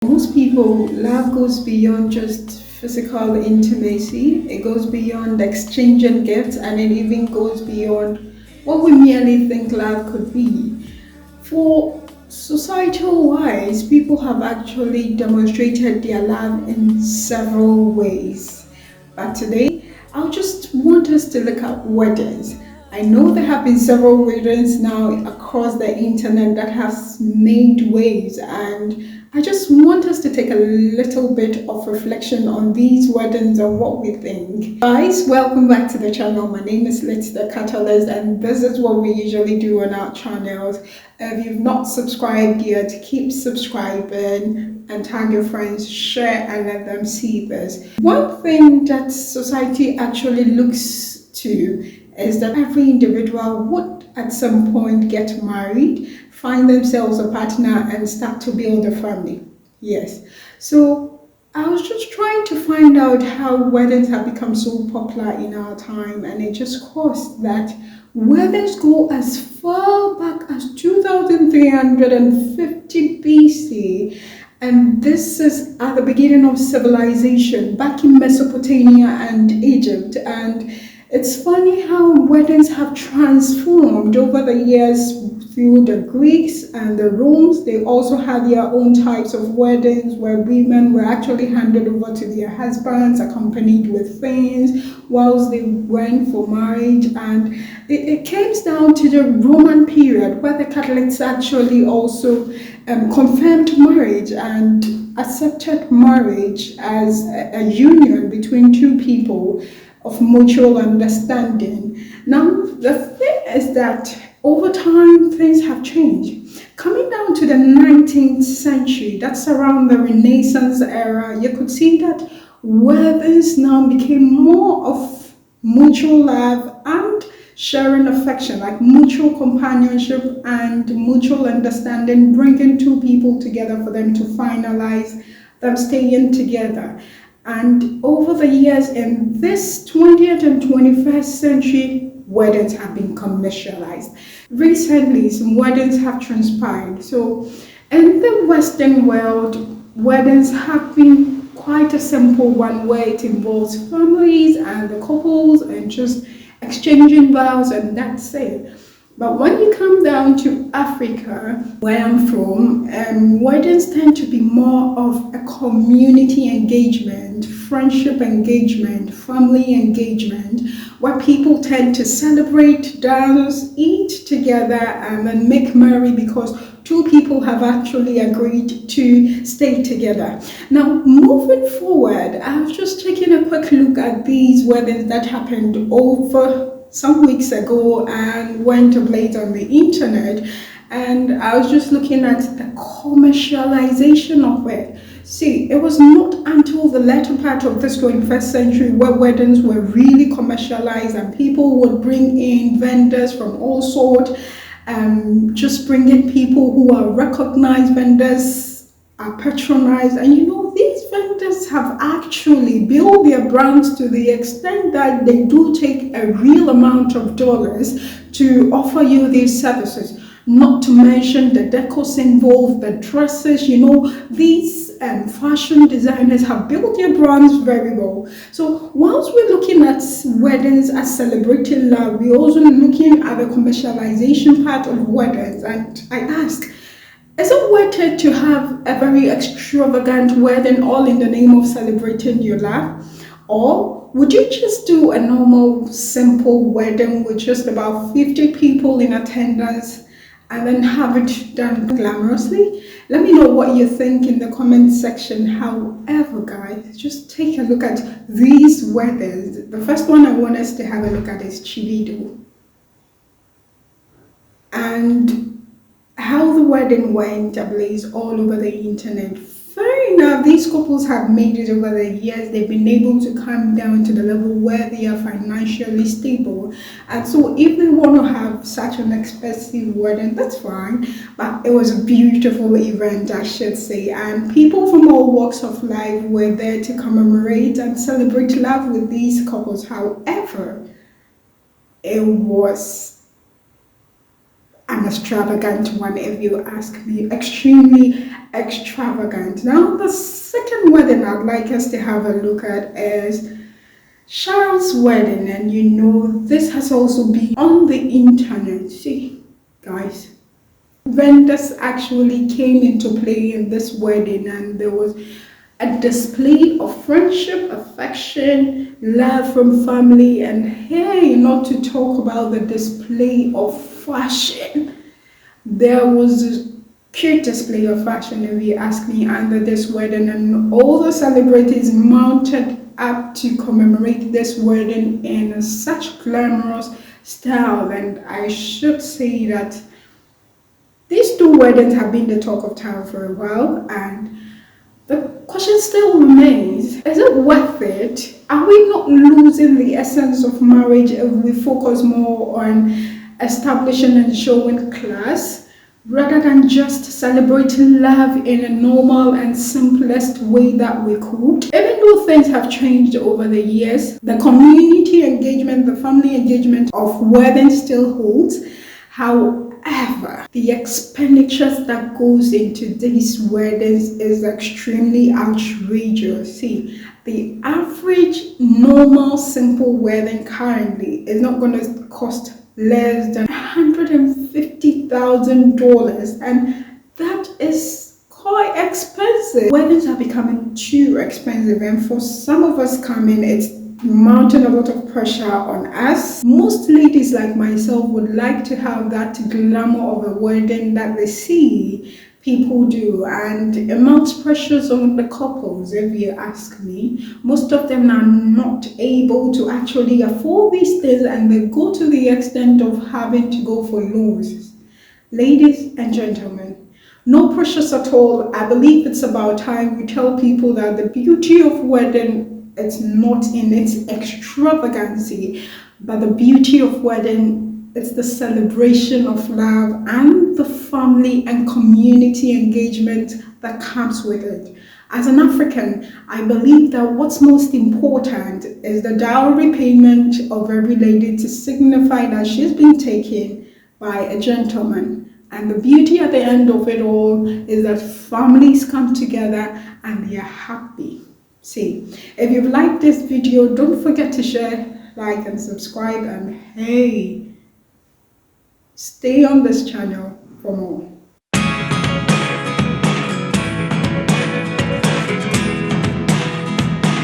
Most people, love goes beyond just physical intimacy. It goes beyond exchanging gifts, and it even goes beyond what we merely think love could be. For societal wise, people have actually demonstrated their love in several ways. But today, I'll just want us to look at weddings. I know there have been several weddings now across the internet that has made waves, and I just want us to take a little bit of reflection on these weddings and what we think. Guys, welcome back to the channel. My name is Litz the Catalyst, and this is what we usually do on our channels. If you've not subscribed yet, keep subscribing and tag your friends, share, and let them see this. One thing that society actually looks to is that every individual would at some point get married, find themselves a partner, and start to build a family. Yes. So I was just trying to find out how weddings have become so popular in our time, and it just caused that weddings go as far back as 2350 BC. And this is at the beginning of civilization back in Mesopotamia and Egypt. And it's funny how weddings have transformed over the years through the Greeks and the Romans. They also had their own types of weddings where women were actually handed over to their husbands, accompanied with things, whilst they went for marriage. And it came down to the Roman period where the Catholics actually also confirmed marriage and accepted marriage as a union between two people of mutual understanding. Now, the thing is that over time, things have changed. Coming down to the 19th century, that's around the Renaissance era, you could see that weddings now became more of mutual love and sharing affection, like mutual companionship and mutual understanding, bringing two people together for them to finalize them staying together. And over the years in this 20th and 21st century, weddings have been commercialized. Recently, some weddings have transpired. So in the Western world, weddings have been quite a simple one where it involves families and the couples and just exchanging vows, and that's it. But when you come down to Africa, where I'm from, weddings tend to be more of a community engagement, friendship engagement, family engagement, where people tend to celebrate, dance, eat together, and then make merry because two people have actually agreed to stay together. Now, moving forward, I was just taking a quick look at these weddings that happened over some weeks ago and went ablaze on the internet, and I was just looking at the commercialization of it. See, it was not until the latter part of this 21st century where weddings were really commercialized and people would bring in vendors from all sorts, just bring in people who are recognized vendors, are patronized, and these vendors have actually built their brands to the extent that they do take a real amount of dollars to offer you these services. Not to mention the decors involved, the dresses, these fashion designers have built their brands very well. So whilst we're looking at weddings as celebrating love, we're also looking at the commercialization part of weddings. And I ask, is it worth it to have a very extravagant wedding all in the name of celebrating your love? Or would you just do a normal, simple wedding with just about 50 people in attendance and then have it done glamorously? Let me know what you think in the comment section. However, guys, just take a look at these weddings. The first one I want us to have a look at is Chivido. And how the wedding went ablaze all over the internet. Fair enough, these couples have made it over the years. They've been able to come down to the level where they are financially stable. And so if they want to have such an expensive wedding, that's fine. But it was a beautiful event, I should say. And people from all walks of life were there to commemorate and celebrate love with these couples. However, it was an extravagant one, if you ask me. Extremely extravagant. Now, the second wedding I'd like us to have a look at is Charles' wedding, and this has also been on the internet. See, guys, vendors actually came into play in this wedding, and there was a display of friendship, affection, love from family, and hey, not to talk about the display of fashion. There was a cute display of fashion, if you ask me, under this wedding, and all the celebrities mounted up to commemorate this wedding in such glamorous style. And I should say that these two weddings have been the talk of town for a while, and the question still remains, is it worth it? Are we not losing the essence of marriage if we focus more on establishing and showing class rather than just celebrating love in a normal and simplest way that we could? Even though things have changed over the years, the community engagement, the family engagement of wedding still holds. However, the expenditures that goes into these weddings is extremely outrageous. See, the average normal simple wedding currently is not going to cost less than $150,000, and that is quite expensive. Weddings are becoming too expensive, and for some of us coming, it's mounting a lot of pressure on us. Most ladies like myself would like to have that glamour of a wedding that they see people do, and it mounts pressures on the couples, if you ask me. Most of them are not able to actually afford these things, and they go to the extent of having to go for loans. Ladies and gentlemen, no pressures at all. I believe it's about time we tell people that the beauty of wedding, it's not in its extravagancy, but the beauty of wedding, it's the celebration of love and the family and community engagement that comes with it. As an African, I believe that what's most important is the dowry payment of every lady to signify that she's been taken by a gentleman. And the beauty at the end of it all is that families come together and they are happy. See, if you've liked this video, don't forget to share, like, and subscribe, and hey, stay on this channel for more.